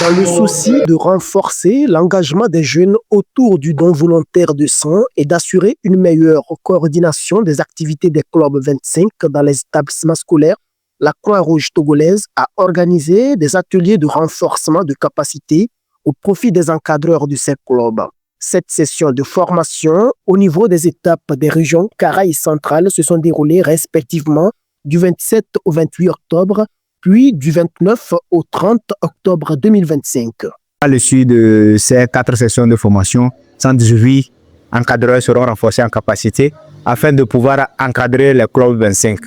Dans le souci de renforcer l'engagement des jeunes autour du don volontaire de sang et d'assurer une meilleure coordination des activités des clubs 25 dans les établissements scolaires, la Croix-Rouge togolaise a organisé des ateliers de renforcement de capacité au profit des encadreurs de ces clubs. Cette session de formation au niveau des étapes des régions Kara centrales se sont déroulées respectivement du 27 au 28 octobre, puis du 29 au 30 octobre 2025. À l'issue de ces 4 sessions de formation, 118 encadreurs seront renforcés en capacité afin de pouvoir encadrer les clubs 25.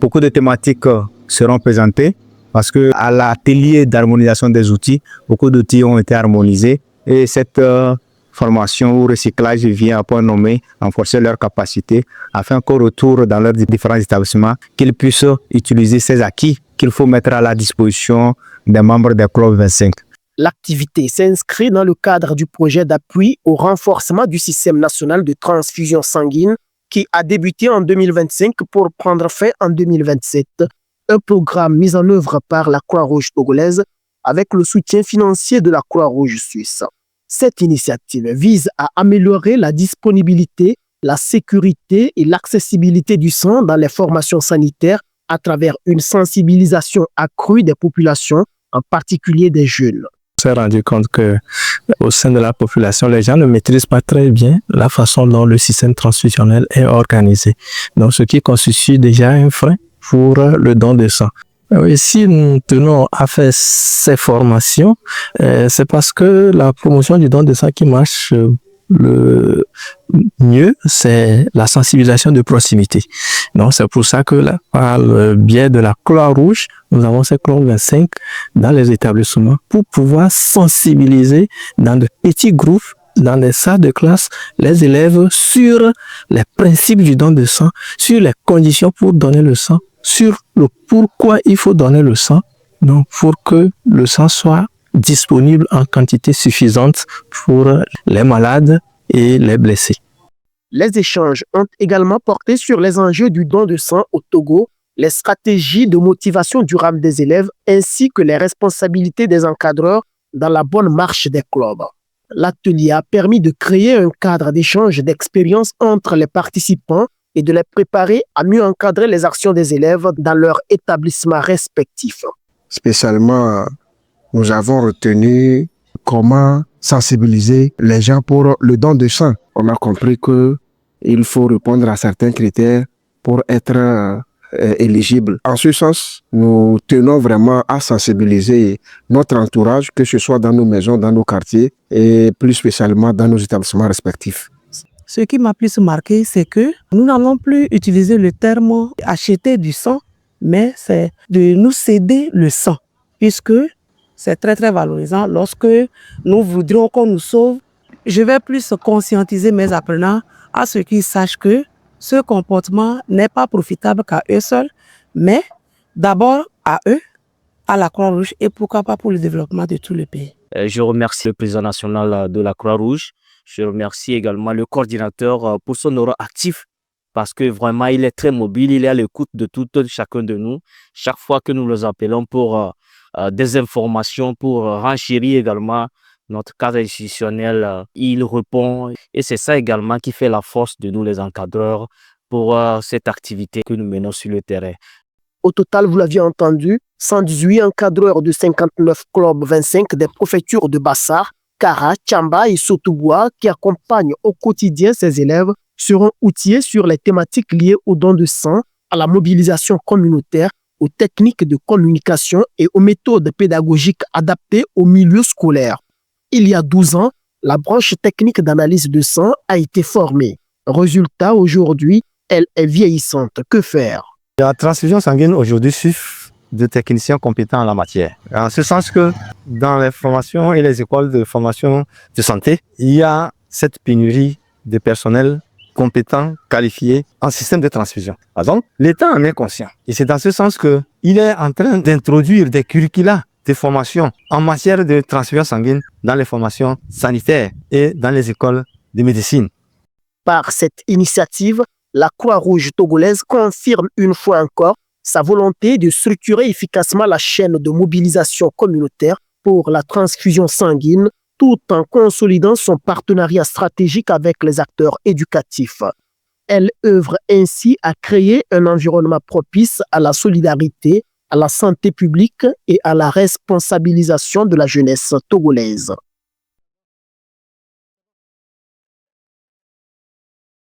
Beaucoup de thématiques seront présentées parce qu'à l'atelier d'harmonisation des outils, beaucoup d'outils ont été harmonisés et cette formation ou recyclage vient à point nommé renforcer leur capacité afin qu'au retour dans leurs différents établissements, qu'ils puissent utiliser ces acquis qu'il faut mettre à la disposition des membres des clubs 25. L'activité s'inscrit dans le cadre du projet d'appui au renforcement du système national de transfusion sanguine qui a débuté en 2025 pour prendre fin en 2027. Un programme mis en œuvre par la Croix-Rouge togolaise avec le soutien financier de la Croix-Rouge suisse. Cette initiative vise à améliorer la disponibilité, la sécurité et l'accessibilité du sang dans les formations sanitaires à travers une sensibilisation accrue des populations, en particulier des jeunes. On s'est rendu compte qu'au sein de la population, les gens ne maîtrisent pas très bien la façon dont le système transfusionnel est organisé. Donc, ce qui constitue déjà un frein pour le don de sang. Et si nous tenons à faire ces formations, c'est parce que la promotion du don de sang qui marche le mieux, c'est la sensibilisation de proximité. Donc, c'est pour ça que par le biais de la Croix-Rouge, nous avons ces clubs 25 dans les établissements pour pouvoir sensibiliser dans de petits groupes, dans des salles de classe, les élèves sur les principes du don de sang, sur les conditions pour donner le sang, sur le pourquoi il faut donner le sang, donc pour que le sang soit disponible en quantité suffisante pour les malades et les blessés. Les échanges ont également porté sur les enjeux du don de sang au Togo, les stratégies de motivation durable des élèves ainsi que les responsabilités des encadreurs dans la bonne marche des clubs. L'atelier a permis de créer un cadre d'échange d'expériences entre les participants et de les préparer à mieux encadrer les actions des élèves dans leurs établissements respectifs. Spécialement, nous avons retenu comment sensibiliser les gens pour le don de sang. On a compris qu'il faut répondre à certains critères pour être éligible. En ce sens, nous tenons vraiment à sensibiliser notre entourage, que ce soit dans nos maisons, dans nos quartiers et plus spécialement dans nos établissements respectifs. Ce qui m'a plus marqué, c'est que nous n'allons plus utiliser le terme acheter du sang, mais c'est de nous céder le sang, puisque c'est très très valorisant. Lorsque nous voudrions qu'on nous sauve, je vais plus conscientiser mes apprenants à ce qu'ils sachent que ce comportement n'est pas profitable qu'à eux seuls, mais d'abord à eux, à la Croix-Rouge et pourquoi pas pour le développement de tout le pays. Je remercie le président national de la Croix-Rouge. Je remercie également le coordinateur pour son rôle actif parce que vraiment il est très mobile, il est à l'écoute de tout chacun de nous. Chaque fois que nous les appelons pour des informations, pour renchérir également notre cadre institutionnel, il répond. Et c'est ça également qui fait la force de nous les encadreurs pour cette activité que nous menons sur le terrain. Au total, vous l'aviez entendu, 118 encadreurs de 59 clubs 25 des préfectures de Bassar, Kara, Tchamba et Sotouboua qui accompagnent au quotidien ces élèves seront outillés sur les thématiques liées au don de sang, à la mobilisation communautaire, aux techniques de communication et aux méthodes pédagogiques adaptées au milieu scolaire. Il y a 12 ans, la branche technique d'analyse de sang a été formée. Résultat, aujourd'hui, elle est vieillissante. Que faire? La transfusion sanguine aujourd'hui suffit de techniciens compétents en la matière. En ce sens que dans les formations et les écoles de formation de santé, il y a cette pénurie de personnel compétent, qualifié en système de transfusion. Donc, l'État en est conscient. Et c'est dans ce sens qu'il est en train d'introduire des curricula de formation en matière de transfusion sanguine dans les formations sanitaires et dans les écoles de médecine. Par cette initiative, la Croix-Rouge togolaise confirme une fois encore sa volonté de structurer efficacement la chaîne de mobilisation communautaire pour la transfusion sanguine tout en consolidant son partenariat stratégique avec les acteurs éducatifs. Elle œuvre ainsi à créer un environnement propice à la solidarité, à la santé publique et à la responsabilisation de la jeunesse togolaise.